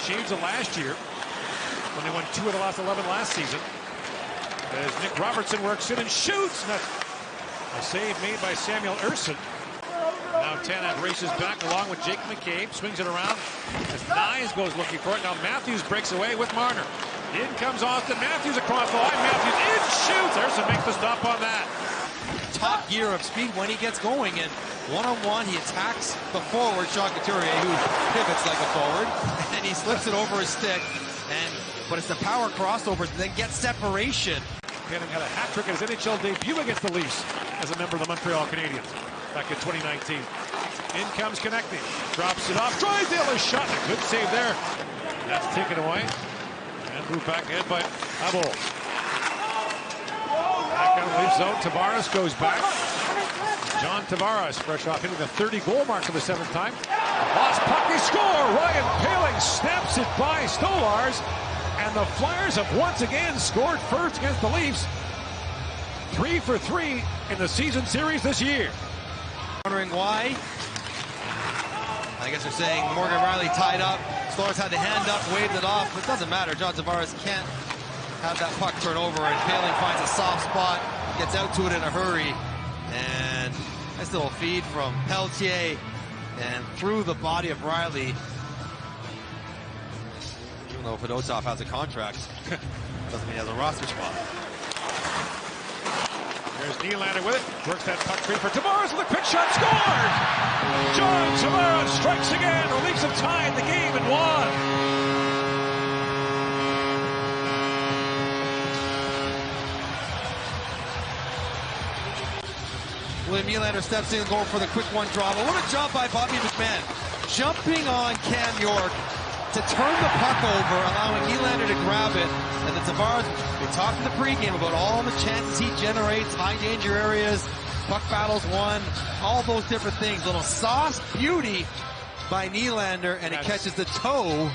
shades of last year when they won 2 of the last 11 last season. As Nick Robertson works in and shoots. A save made by Samuel Ersson. Now Tanev races back along with Jake McCabe. Swings it around as Nyes goes looking for it. Now Matthews breaks away with Marner. In comes Austin Matthews across the line. Matthews in, shoots. Ersson makes the stop on that. Top gear of speed when he gets going, and one-on-one he attacks the forward, Sean Couturier, who pivots like a forward, and he slips it over his stick, but it's the power crossovers, then gets separation. Cannon had a hat-trick at his NHL debut against the Leafs as a member of the Montreal Canadiens back in 2019. In comes connecting, drops it off, Drysdale is shot, a good save there. That's taken away, and moved back ahead by Abel. Back out of Leaf zone, Tavares goes back. John Tavares, fresh off hitting the 30-goal mark for the 7th time. Lost puck, they score! Ryan Poehling snaps it by Stolarz. And the Flyers have once again scored first against the Leafs. 3 for 3 in the season series this year. Wondering why? I guess they're saying Morgan Riley tied up. Stolarz had the hand up, waved it off. But it doesn't matter. John Tavares can't have that puck turn over, and Poehling finds a soft spot, gets out to it in a hurry, and nice little feed from Pelletier and through the body of Riley. Even though Fedotov has a contract, doesn't mean he has a roster spot. There's Nylander with it, works that puck free for Tavares with a quick shot, scored! John Tavares strikes again, the Leafs have tied the game and won. William Nylander steps in, going for the quick one draw. But what a job by Bobby McMahon, jumping on Cam York to turn the puck over, allowing Nylander to grab it. And then Tavares, we talked in the pregame about all the chances he generates, high danger areas, puck battles won, all those different things. Little sauce beauty by Nylander, and he catches the toe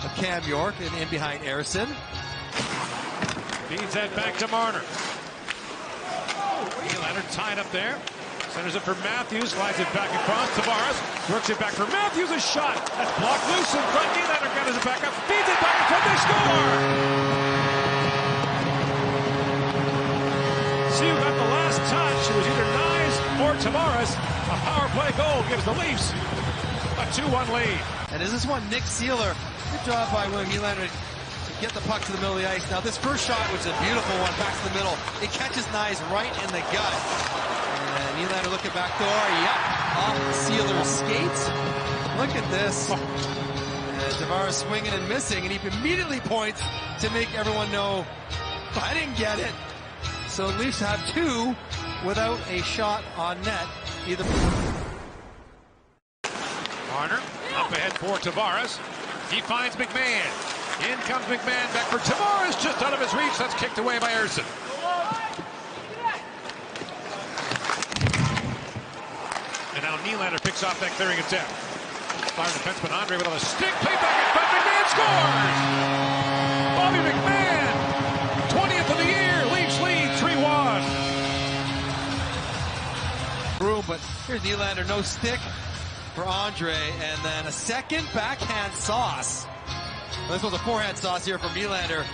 of Cam York and in behind Ersson. Feeds that back to Marner. Nylander tied up there. Centers it for Matthews, slides it back across. Tavares works it back for Matthews. A shot. That's blocked loose in front. Nylander gathers it back up, feeds it back in front. They score! See who got the last touch. It was either Nyes or Tavares. A power play goal gives the Leafs a 2-1 lead. And is this one Nick Seeler? Good job by William Nylander. Get the puck to the middle of the ice. Now this first shot was a beautiful one, back to the middle. It catches Nyes right in the gut. And Nylander looking back door. Yep, off Sealer's skates. Look at this. And Tavares swinging and missing, and he immediately points to make everyone know, I didn't get it. So Leafs have 2 without a shot on net. Either. Marner up ahead for Tavares. He finds McMahon. In comes McMahon, back for Tavares, just out of his reach. That's kicked away by Ersson. And now Nylander picks off that clearing attempt. Flyer defenseman Andre with a stick, play back in front, McMahon scores! Bobby McMahon, 20th of the year, Leafs lead 3-1. Room, but here's Nylander, no stick for Andre, and then a second backhand sauce. Well, this was a forehand sauce here from Nylander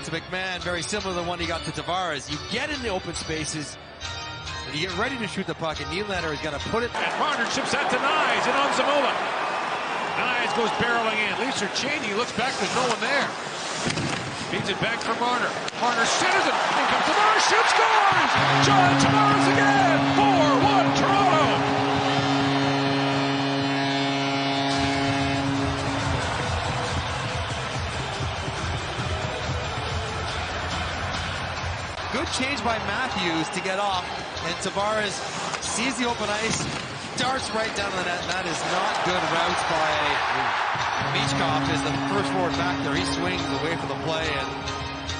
to McMahon, very similar to the one he got to Tavares. You get in the open spaces, and you get ready to shoot the puck, and Nylander is going to put it. And Marner chips that to Nyes and on Zamula. Nyes goes barreling in. Leafs are changing. He looks back. There's no one there. Feeds it back for Marner. Marner centers it. In comes Tavares. Shoots, scores! John Tavares again. 4-1 Toronto. Good change by Matthews to get off, and Tavares sees the open ice, darts right down the net. That is not good routes by Michkov, is the first forward back there. He swings away from the play and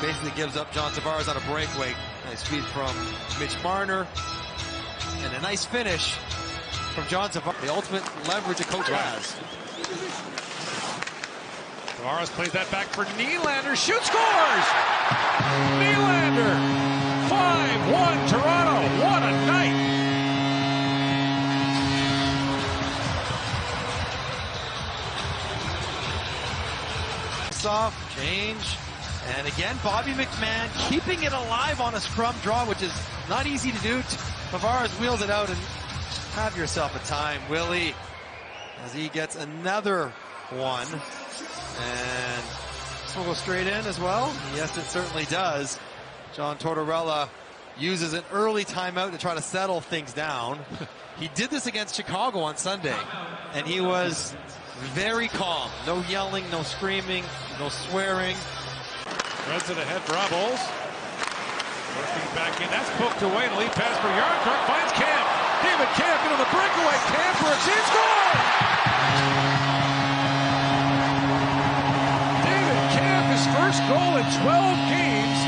basically gives up John Tavares on a breakaway. Nice feed from Mitch Marner, and a nice finish from John Tavares. The ultimate leverage a coach has. Tavares plays that back for Nylander. Shoots, scores! Nylander! 5-1 Toronto. What a night! off, change. And again, Bobby McMahon keeping it alive on a scrum draw, which is not easy to do. Tavares wheels it out and have yourself a time, Willie, as he gets another one. And this will go straight in as well. Yes, it certainly does. John Tortorella uses an early timeout to try to settle things down. He did this against Chicago on Sunday, and he was very calm. No yelling, no screaming, no swearing. Runs it ahead for Obels. Working back in. That's poked away. And a lead pass for Yarncroc. Finds Camp. David Camp into the breakaway. Camp works in. Score! David Camp, his first goal in 12 games.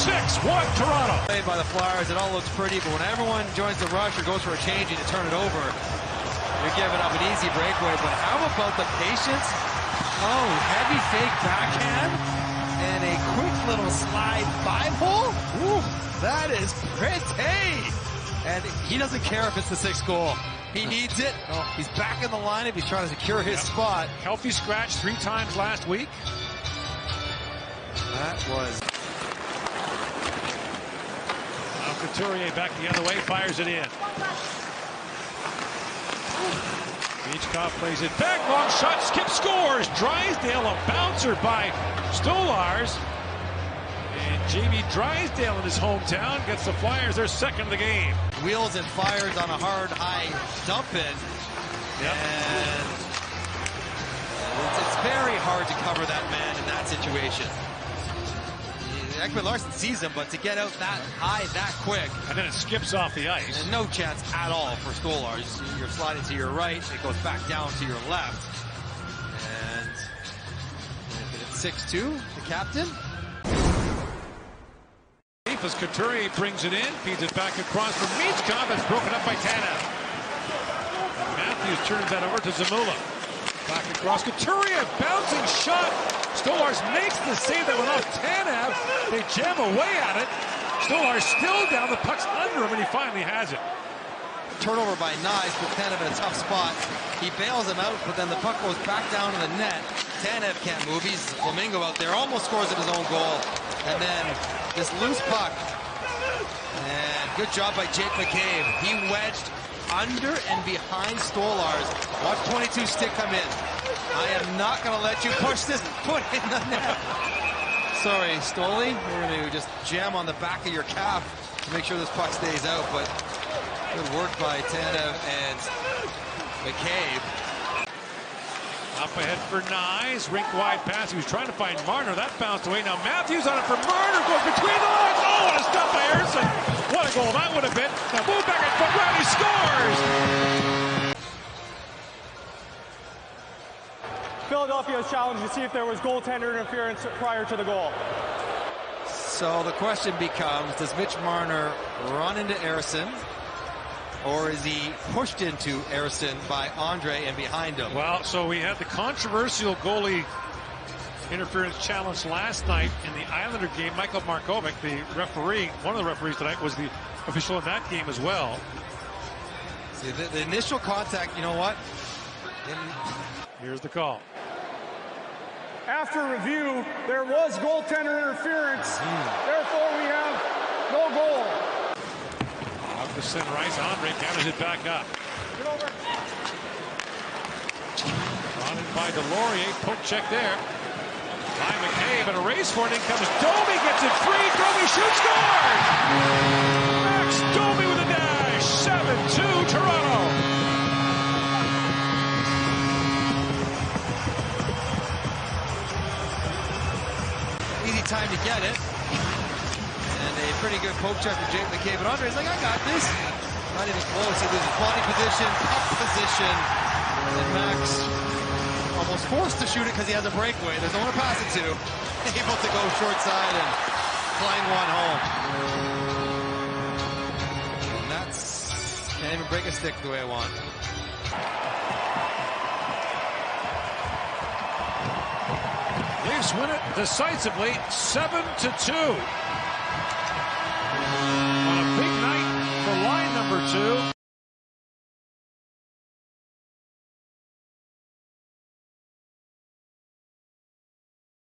6-1 Toronto. Played by the Flyers. It all looks pretty, but when everyone joins the rush or goes for a change and you turn it over, you're giving up an easy breakaway. But how about the patience? Oh, heavy fake backhand. And a quick little slide five-hole. Ooh, that is pretty. And he doesn't care if it's the sixth goal. He needs it. Oh, he's back in the lineup. He's trying to secure his spot. Healthy scratch 3 times last week. That was... Now Couturier back the other way, fires it in. Beachcroft plays it back, long shot, skip scores. Drysdale, a bouncer by Stolars. And Jamie Drysdale in his hometown gets the Flyers their second of the game. Wheels and fires on a hard high dump in. Yep. And it's very hard to cover that man in that situation. Ekman Larson sees him, but to get out that high that quick. And then it skips off the ice. And no chance at all for Stolars. You're sliding to your right, it goes back down to your left. And it's 6-2, the captain. As Couturier brings it in, feeds it back across from Beachcroft. It's broken up by Tanev. Matthews turns that over to Zamula. Back across, Couturier, bouncing shot. Stolars makes the save that went off Tanev. They jam away at it. Stolars still down, the puck's under him, and he finally has it. Turnover by Nyes, but Tanev in a tough spot. He bails him out, but then the puck goes back down to the net. Tanev can't move. He's Flamingo out there, almost scores at his own goal. And then this loose puck. And good job by Jake McCabe. He wedged under and behind Stolars. Watch 22 stick come in. I am not going to let you push this foot in the net. Sorry, Stoli. We're going to just jam on the back of your calf to make sure this puck stays out. But good work by Tanev and McCabe. Up ahead for Nyes. Rink wide pass. He was trying to find Marner. That bounced away. Now Matthews on it for Marner. Goes between the lines. Oh, what a stop by Erson. What a goal that would have been. Now move back and foot round. He scores. Philadelphia was challenged to see if there was goaltender interference prior to the goal. So the question becomes, does Mitch Marner run into Erson, or is he pushed into Erson by Andre and behind him? Well, so we had the controversial goalie interference challenge last night in the Islander game. Michael Markovic, the referee, one of the referees tonight, was the official in that game as well. See, the initial contact, you know what? Here's the call. After review, there was goaltender interference. Therefore, we have no goal. Off the center ice, Andre counters it back up. Get over. On in by Delorier, poke check there. By McCabe, and a race for it. In comes Domi, gets it free. Domi shoots, scores! Max Domi with a dash. 7-2 Toronto. Easy time to get it. And a pretty good poke check for Jake McCabe. But Andre's like, I got this. Not even close. He loses body position, puck position. And Max almost forced to shoot it because he has a breakaway. There's no one to pass it to. Able to go short side and flying one home. And that's, can't even break a stick the way I want. Leafs win it decisively, 7-2. On a big night for line number 2.